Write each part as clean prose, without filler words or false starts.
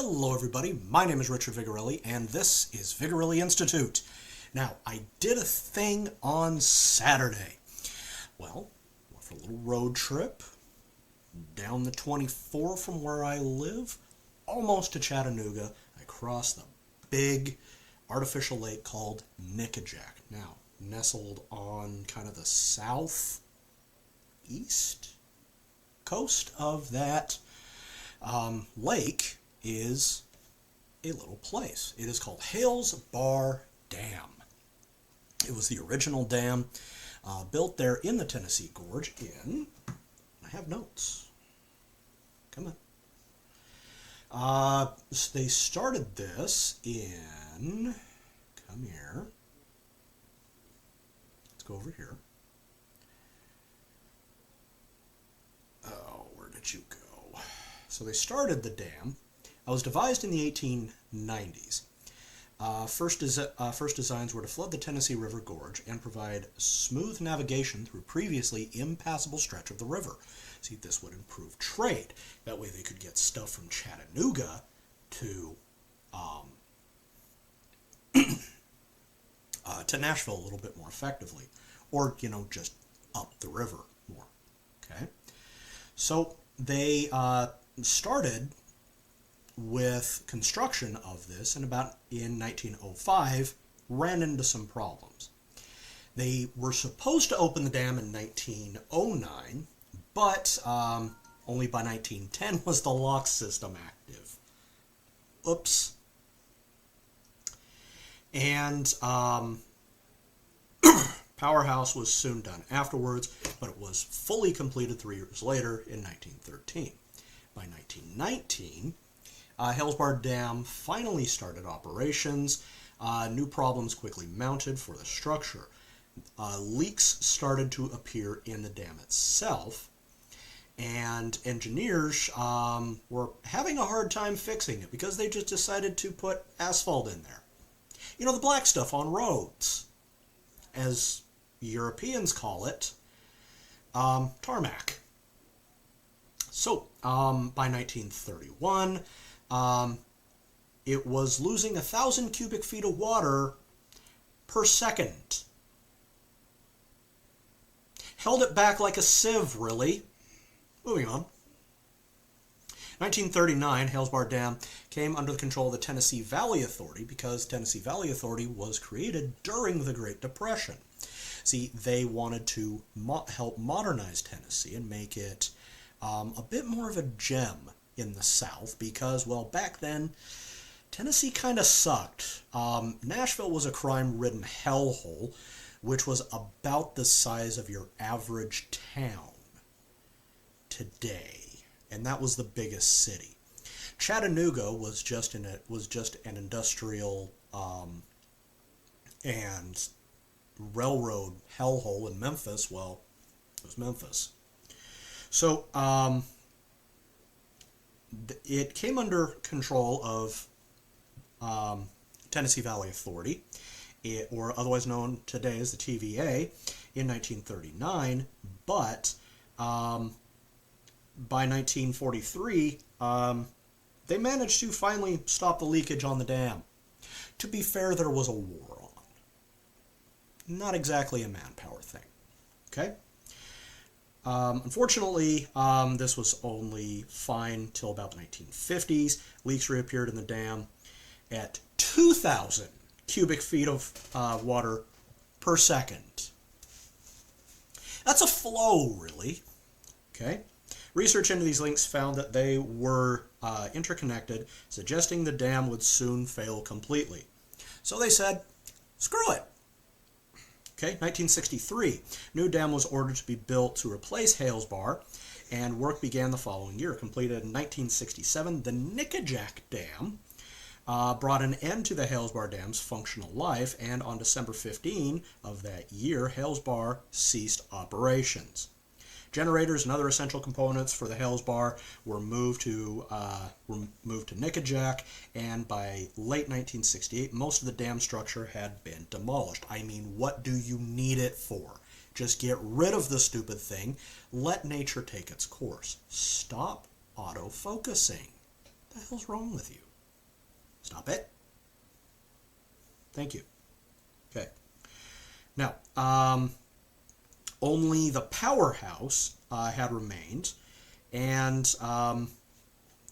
Hello everybody, my name is Richard Vigorelli and this is Vigorelli Institute. Now, I did a thing on Saturday. Well, went for a little road trip down the 24 from where I live, almost to Chattanooga. I crossed the big artificial lake called Nickajack. Now, nestled on kind of the southeast coast of that lake is a little place. It is called Hales Dam. It was the original dam built there in the Tennessee Gorge in, I have notes, come on. They started this in, come here, let's go over here. Oh, where did you go? So they started the dam. It was devised in the 1890s. First designs were to flood the Tennessee River Gorge and provide smooth navigation through previously impassable stretch of the river. See, this would improve trade. That way they could get stuff from Chattanooga to Nashville a little bit more effectively. Or, just up the river more. Okay? So they started with construction of this, and in 1905 ran into some problems. They were supposed to open the dam in 1909, but only by 1910 was the lock system active. Oops. And Powerhouse was soon done afterwards, but it was fully completed 3 years later in 1913. By 1919, Hales Dam finally started operations. New problems quickly mounted for the structure. Leaks started to appear in the dam itself, and engineers were having a hard time fixing it because they just decided to put asphalt in there. The black stuff on roads, as Europeans call it, tarmac. So, by 1931, it was losing 1,000 cubic feet of water per second. Held it back like a sieve, really. Moving on. 1939, Hales Dam came under the control of the Tennessee Valley Authority because Tennessee Valley Authority was created during the Great Depression. See, they wanted to help modernize Tennessee and make it a bit more of a gem in the South because, well, back then, Tennessee kind of sucked. Nashville was a crime-ridden hellhole, which was about the size of your average town today, and that was the biggest city. Chattanooga was just an industrial and railroad hellhole, and Memphis, well, it was Memphis. So, it came under control of Tennessee Valley Authority, or otherwise known today as the TVA, in 1939, but by 1943, they managed to finally stop the leakage on the dam. To be fair, there was a war on. Not exactly a manpower thing. Okay? Unfortunately, this was only fine till about the 1950s. Leaks reappeared in the dam at 2,000 cubic feet of water per second. That's a flow, really. Okay? Research into these links found that they were interconnected, suggesting the dam would soon fail completely. So they said, screw it. Okay, 1963, new dam was ordered to be built to replace Hales Bar, and work began the following year. Completed in 1967, the Nickajack Dam brought an end to the Hales Bar Dam's functional life, and on December 15 of that year, Hales Bar ceased operations. Generators and other essential components for the Hales Bar were moved to Nickajack, and by late 1968, most of the dam structure had been demolished. I mean, what do you need it for? Just get rid of the stupid thing. Let nature take its course. Stop auto-focusing. What the hell's wrong with you? Stop it. Thank you. Okay. Now, only the powerhouse had remained, and the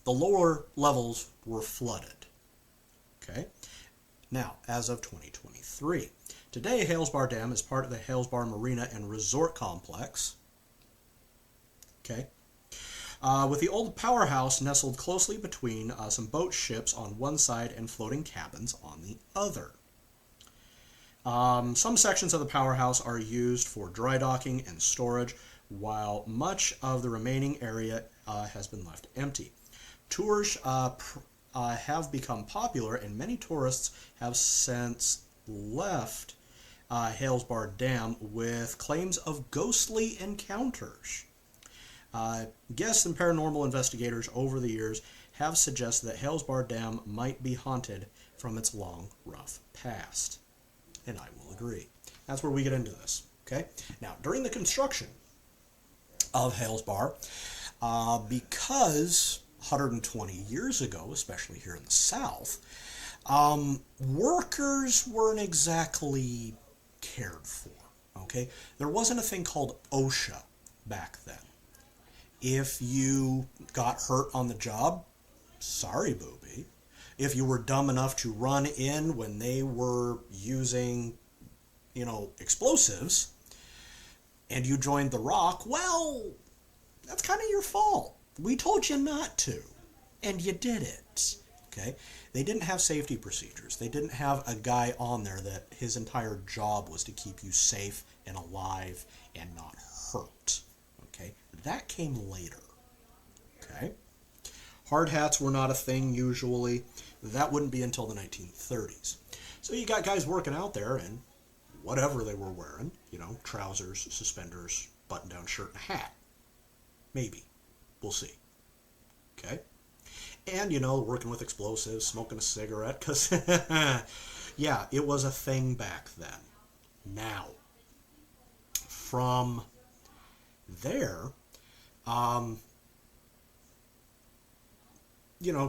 lower levels were flooded. Okay. Now, as of 2023, today Hales Bar Dam is part of the Hales Bar Marina and Resort Complex. Okay. With the old powerhouse nestled closely between some boat ships on one side and floating cabins on the other. Some sections of the powerhouse are used for dry docking and storage, while much of the remaining area has been left empty. Tours have become popular, and many tourists have since left Hales Bar Dam with claims of ghostly encounters. Guests and paranormal investigators over the years have suggested that Hales Bar Dam might be haunted from its long, rough past. And I will agree. That's where we get into this. Okay? Now, during the construction of Hales Bar, because 120 years ago, especially here in the South, workers weren't exactly cared for. Okay? There wasn't a thing called OSHA back then. If you got hurt on the job, sorry, booby. If you were dumb enough to run in when they were using, explosives, and you joined the rock, well, that's kind of your fault. We told you not to, and you did it. Okay? They didn't have safety procedures. They didn't have a guy on there that his entire job was to keep you safe and alive and not hurt. Okay? That came later. Okay? Hard hats were not a thing usually. That wouldn't be until the 1930s. So you got guys working out there in whatever they were wearing, trousers, suspenders, button-down shirt, and a hat. Maybe. We'll see. Okay? And, working with explosives, smoking a cigarette, because, yeah, it was a thing back then. Now, from there,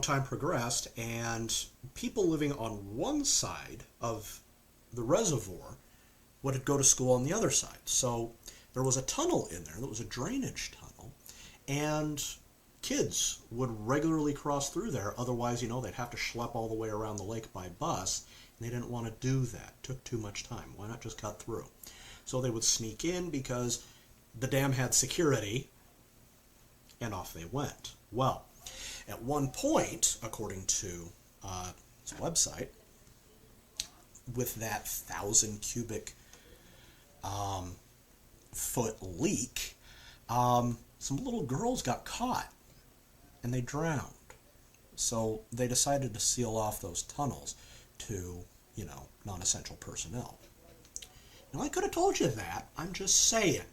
time progressed, and people living on one side of the reservoir would go to school on the other side. So there was a tunnel in there that was a drainage tunnel, and kids would regularly cross through there. Otherwise, they'd have to schlep all the way around the lake by bus, and they didn't want to do that. It took too much time. Why not just cut through? So they would sneak in because the dam had security, and off they went. Well, at one point, according to his website, with that 1,000 cubic foot leak, some little girls got caught and they drowned. So they decided to seal off those tunnels to, non-essential personnel. Now, I could have told you that. I'm just saying.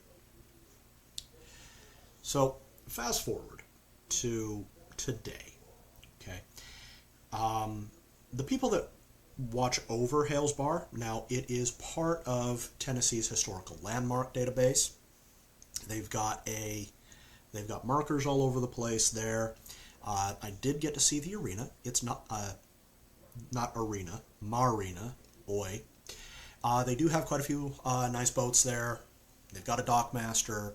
So, fast forward to today. Okay. The people that watch over Hales Bar, now it is part of Tennessee's historical landmark database. They've got markers all over the place there. I did get to see the arena. It's not arena, marina, oi. They do have quite a few nice boats there. They've got a dockmaster.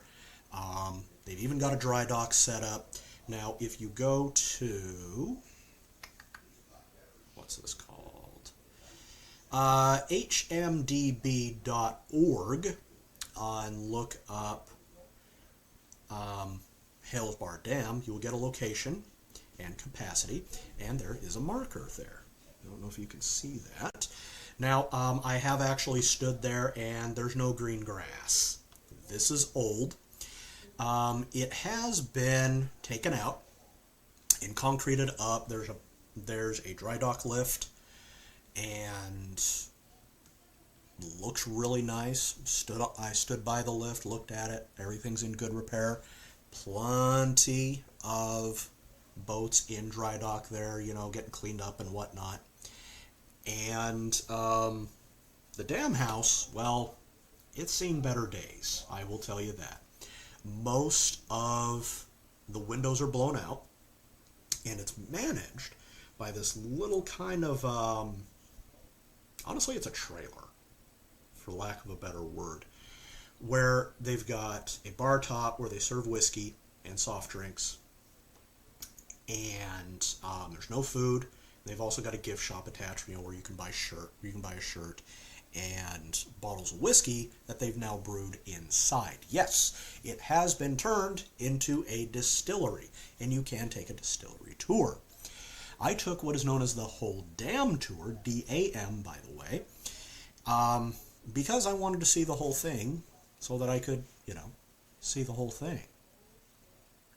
They've even got a dry dock set up. Now, if you go to, what's this called? hmdb.org and look up Hales Bar Dam, you will get a location and capacity, and there is a marker there. I don't know if you can see that. Now, I have actually stood there, and there's no green grass. This is old. It has been taken out and concreted up. There's a dry dock lift, and looks really nice. I stood by the lift, looked at it. Everything's in good repair. Plenty of boats in dry dock there, getting cleaned up and whatnot. And the dam house, well, it's seen better days, I will tell you that. Most of the windows are blown out, and it's managed by this little kind of, honestly, it's a trailer, for lack of a better word, where they've got a bar top where they serve whiskey and soft drinks, and there's no food. They've also got a gift shop attached, where you can buy a shirt and bottles of whiskey that they've now brewed inside. Yes, it has been turned into a distillery, and you can take a distillery tour. I took what is known as the Whole Dam Tour, DAM, by the way, because I wanted to see the whole thing so that I could, see the whole thing.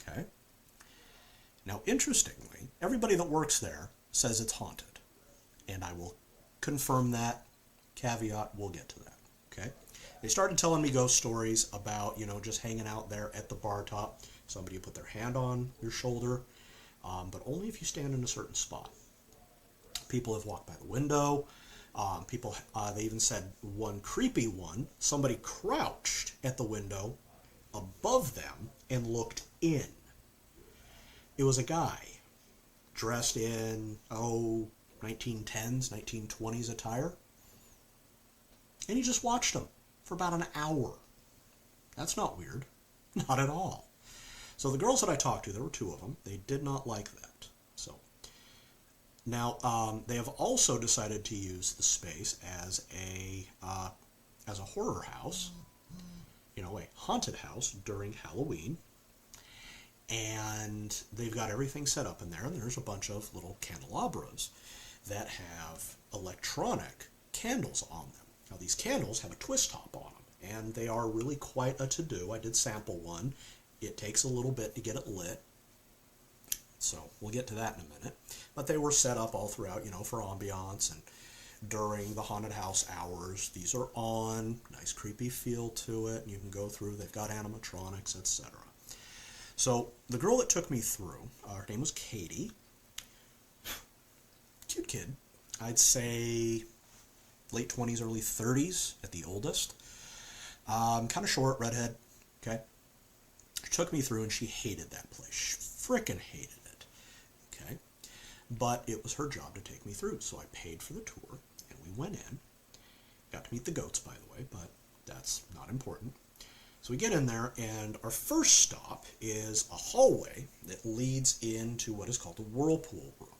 Okay? Now, interestingly, everybody that works there says it's haunted, and I will confirm that. Caveat, we'll get to that. Okay? They started telling me ghost stories about, just hanging out there at the bar top. Somebody put their hand on your shoulder, but only if you stand in a certain spot. People have walked by the window. They even said one creepy one, somebody crouched at the window above them and looked in. It was a guy dressed in, 1910s, 1920s attire. And he just watched them for about an hour. That's not weird. Not at all. So the girls that I talked to, there were two of them, they did not like that. So now they have also decided to use the space as a horror house, a haunted house during Halloween. And they've got everything set up in there, and there's a bunch of little candelabras that have electronic candles on them. Now, these candles have a twist top on them, and they are really quite a to-do. I did sample one. It takes a little bit to get it lit, so we'll get to that in a minute. But they were set up all throughout, for ambiance, and during the haunted house hours, these are on. Nice creepy feel to it, and you can go through. They've got animatronics, etc. So the girl that took me through, her name was Katie. Cute kid. I'd say late 20s, early 30s at the oldest. Kind of short, redhead. Okay. She took me through and she hated that place. She frickin' hated it. Okay. But it was her job to take me through. So I paid for the tour and we went in. Got to meet the goats, by the way, but that's not important. So we get in there, and our first stop is a hallway that leads into what is called the whirlpool room.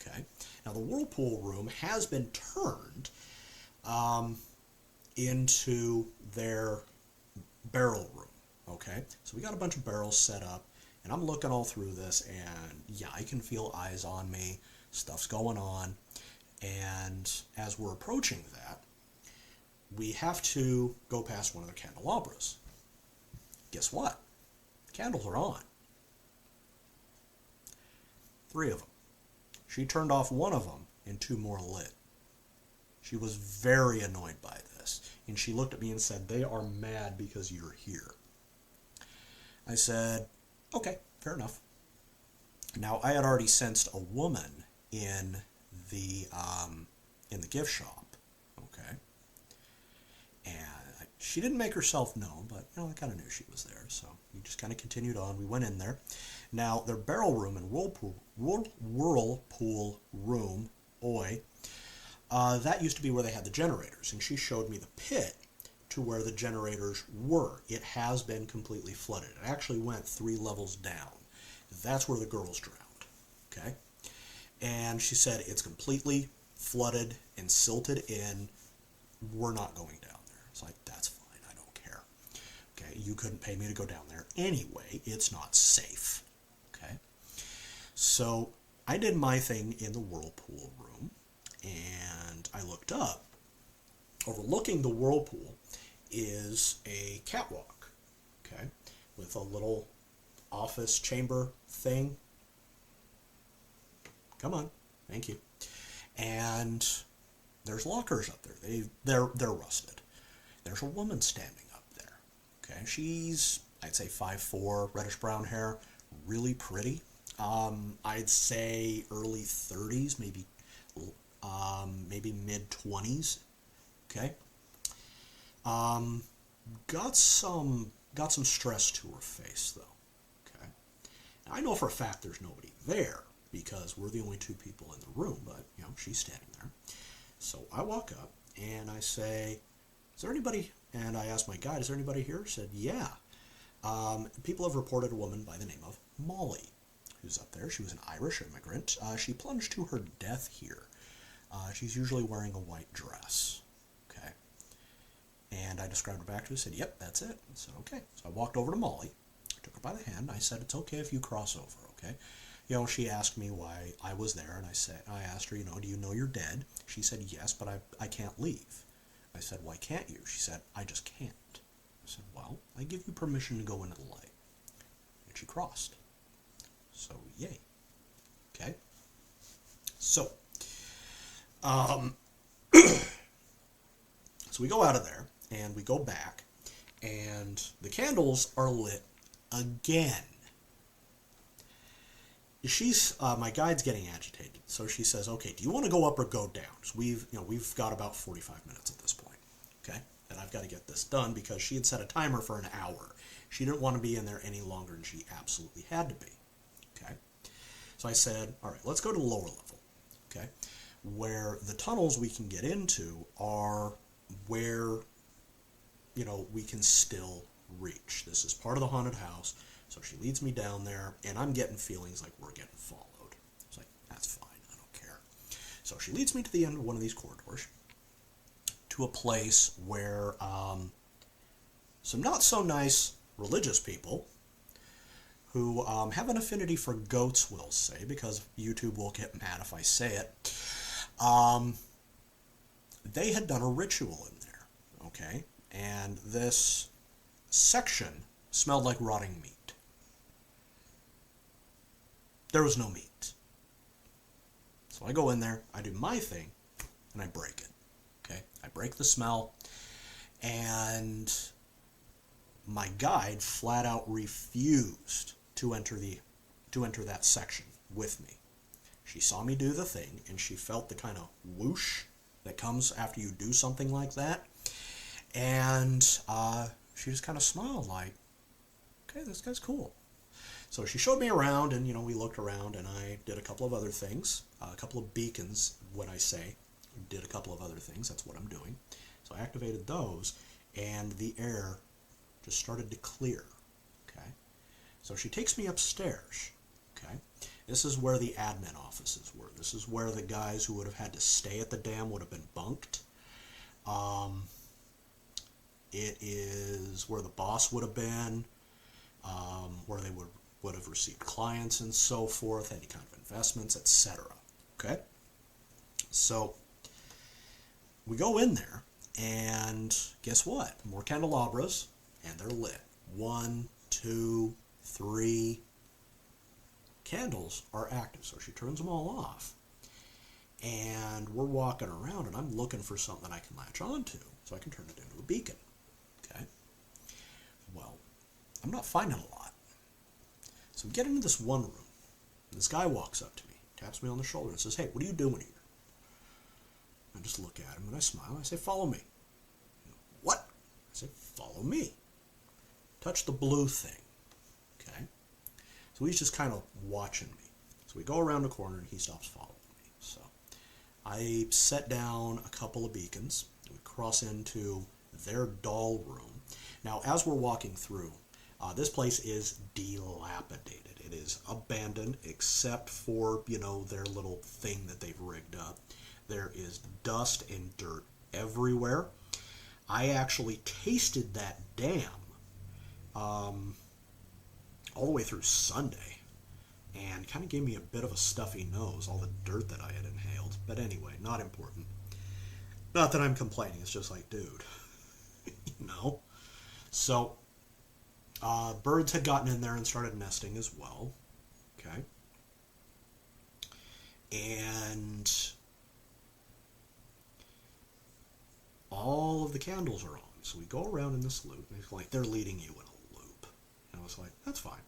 Okay. Now the whirlpool room has been turned into their barrel room. Okay. So we got a bunch of barrels set up, and I'm looking all through this, and yeah, I can feel eyes on me. Stuff's going on, and as we're approaching that, we have to go past one of the candelabras. Guess what? Candles are on. 3 of them. She turned off one of them and 2 more lit. She was very annoyed by this. And she looked at me and said, "They are mad because you're here." I said, okay, fair enough. Now, I had already sensed a woman in the gift shop. Okay. And she didn't make herself known, but I kind of knew she was there, so we just kind of continued on. We went in there. Now, their barrel room and whirlpool room, that used to be where they had the generators, and she showed me the pit to where the generators were. It has been completely flooded. It actually went 3 levels down. That's where the girls drowned. Okay, and she said it's completely flooded and silted in. We're not going down. It's like, that's fine, I don't care. Okay, you couldn't pay me to go down there anyway. It's not safe. Okay, so I did my thing in the whirlpool room, and I looked up. Overlooking the whirlpool is a catwalk, okay, with a little office chamber thing. Come on, thank you. And there's lockers up there. They're rusted. There's a woman standing up there. Okay, she's, I'd say 5'4", reddish brown hair, really pretty. I'd say early 30s, maybe mid 20s. Okay. Got some stress to her face though. Okay. Now, I know for a fact there's nobody there because we're the only two people in the room, but, she's standing there. So I walk up and I say, is there anybody, and I asked my guide, is there anybody here? He said, yeah. People have reported a woman by the name of Molly, who's up there. She was an Irish immigrant. She plunged to her death here. She's usually wearing a white dress. Okay. And I described her back to her and said, yep, that's it. I said, okay. So I walked over to Molly, took her by the hand, and I said, it's okay if you cross over, okay? She asked me why I was there, and I asked her, do you know you're dead? She said, yes, but I can't leave. I said, why can't you? She said, I just can't. I said, well, I give you permission to go into the light. And she crossed. So, yay. Okay? So, so we go out of there, and we go back, and the candles are lit again. My guide's getting agitated, so she says, okay, do you want to go up or go down? So we've got about 45 minutes at this point, okay? And I've got to get this done because she had set a timer for an hour. She didn't want to be in there any longer than she absolutely had to be, okay? So I said, all right, let's go to the lower level, okay? Where the tunnels we can get into are where, we can still reach. This is part of the haunted house. So she leads me down there, and I'm getting feelings like we're getting followed. It's like, that's fine, I don't care. So she leads me to the end of one of these corridors, to a place where some not-so-nice religious people who have an affinity for goats, we'll say, because YouTube will get mad if I say it, they had done a ritual in there, okay? And this section smelled like rotting meat. There was no meat. So I go in there, I do my thing, and I break it. Okay? I break the smell, and my guide flat out refused to enter that section with me. She saw me do the thing, and she felt the kind of whoosh that comes after you do something like that, and she just kind of smiled like, okay, this guy's cool. So she showed me around, and, we looked around, and I did a couple of other things. A couple of beacons, when I say did a couple of other things, that's what I'm doing. So I activated those, and the air just started to clear, okay? So she takes me upstairs, okay? This is where the admin offices were. This is where the guys who would have had to stay at the dam would have been bunked. It is where the boss would have been, where they would have received clients and so forth, any kind of investments, etc. Okay? So, we go in there, and guess what? More candelabras, and they're lit. 1, 2, 3 candles are active, so she turns them all off. And we're walking around, and I'm looking for something I can latch onto, so I can turn it into a beacon. Okay? Well, I'm not finding a lot. So we get into this one room. This guy walks up to me, taps me on the shoulder, and says, hey, what are you doing here? I just look at him, and I smile. I say, follow me. What? I say, follow me. Touch the blue thing. Okay? So he's just kind of watching me. So we go around the corner, and he stops following me. So I set down a couple of beacons. We cross into their doll room. Now, as we're walking through, this place is dilapidated. It is abandoned except for, their little thing that they've rigged up. There is dust and dirt everywhere. I actually tasted that dam all the way through Sunday, and kind of gave me a bit of a stuffy nose, all the dirt that I had inhaled. But anyway, not important. Not that I'm complaining, it's just like, dude, So, birds had gotten in there and started nesting as well, okay? And all of the candles are on. So we go around in this loop, and it's like they're leading you in a loop. And I was like, that's fine.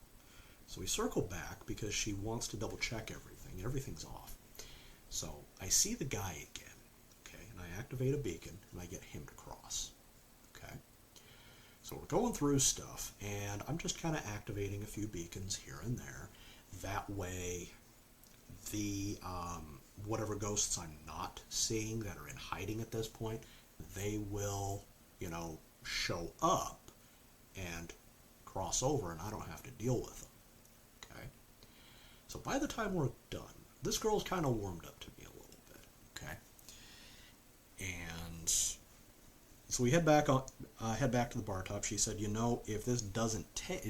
So we circle back because she wants to double check everything. Everything's off. So I see the guy again, okay? And I activate a beacon, and I get him to cross, okay? So we're going through stuff, and I'm just kind of activating a few beacons here and there. That way the whatever ghosts I'm not seeing that are in hiding at this point, they will, you know, show up and cross over, and I don't have to deal with them. Okay? So by the time we're done, this girl's kind of warmed up to me a little bit. Okay? And so we head back to the bar top. She said, you know, if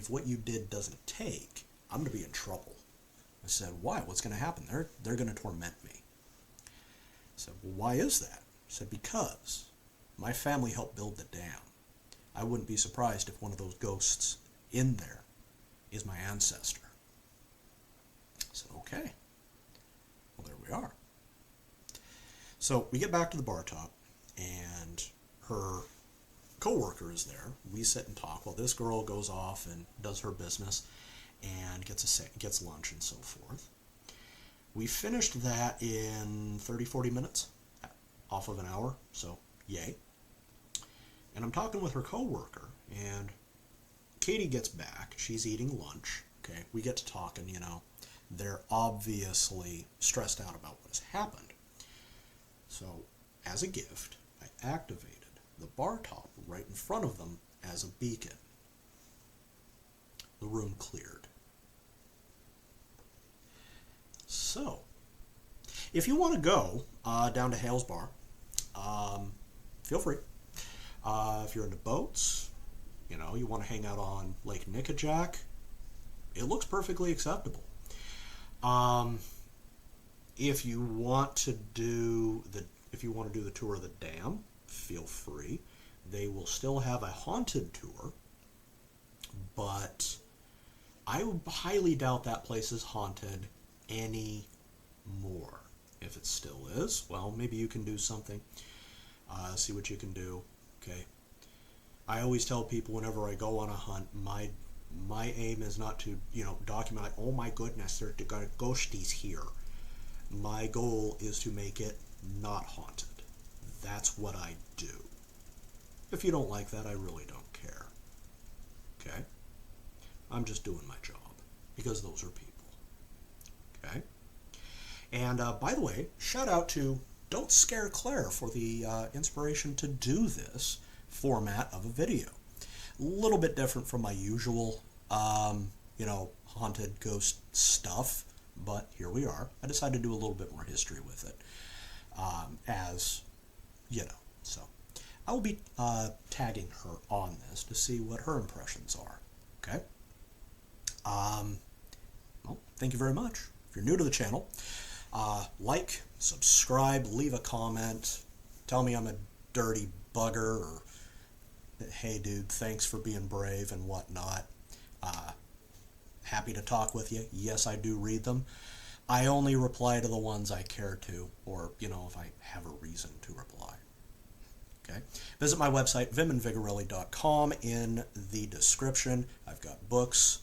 what you did doesn't take, I'm going to be in trouble. I said, why? What's going to happen? They're going to torment me. I said, well, why is that? I said, because my family helped build the dam. I wouldn't be surprised if one of those ghosts in there is my ancestor. I said, okay. Well, there we are. So we get back to the bar top, and her co-worker is there. We sit and talk while this girl goes off and does her business and gets lunch and so forth. We finished that in 30-40 minutes, off of an hour, so yay. And I'm talking with her co-worker, and Katie gets back. She's eating lunch. Okay, we get to talking, you know. They're obviously stressed out about what has happened. So, as a gift, I activated the bar top right in front of them as a beacon. The room cleared. So, if you want to go down to Hales Bar, feel free. If you're into boats, you know, you want to hang out on Lake Nickajack, it looks perfectly acceptable. If you want to do the tour of the dam, feel free. They will still have a haunted tour, but I would highly doubt that place is haunted anymore. If it still is, well, maybe you can do something. See what you can do. Okay. I always tell people whenever I go on a hunt, my aim is not to, you know, document, like, oh my goodness, there are ghosties here. My goal is to make it not haunted. That's what I do. If you don't like that, I really don't care. Okay? I'm just doing my job, because those are people. Okay? And by the way, shout out to Don't Scare Claire for the inspiration to do this format of a video. A little bit different from my usual, you know, haunted ghost stuff, but here we are. I decided to do a little bit more history with it, as, you know, so I will be tagging her on this to see what her impressions are. Okay? Well, thank you very much. If you're new to the channel, like, subscribe, leave a comment, tell me I'm a dirty bugger, or hey dude, thanks for being brave and whatnot. Happy to talk with you. Yes, I do read them. I only reply to the ones I care to, or, you know, if I have a reason to reply. Okay. Visit my website, vimandvigorelli.com, in the description. I've got books,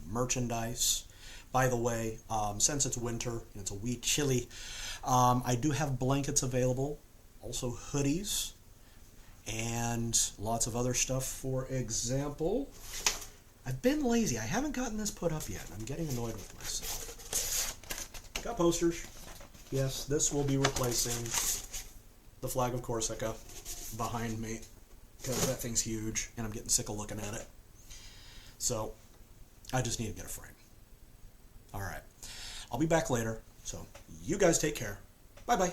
merchandise. By the way, since it's winter and it's a wee chilly, I do have blankets available, also hoodies, and lots of other stuff. For example, I've been lazy. I haven't gotten this put up yet. I'm getting annoyed with myself. Got posters. Yes, this will be replacing the flag of Corsica behind me, because that thing's huge, and I'm getting sick of looking at it. So, I just need to get a frame. Alright. I'll be back later, so you guys take care. Bye-bye.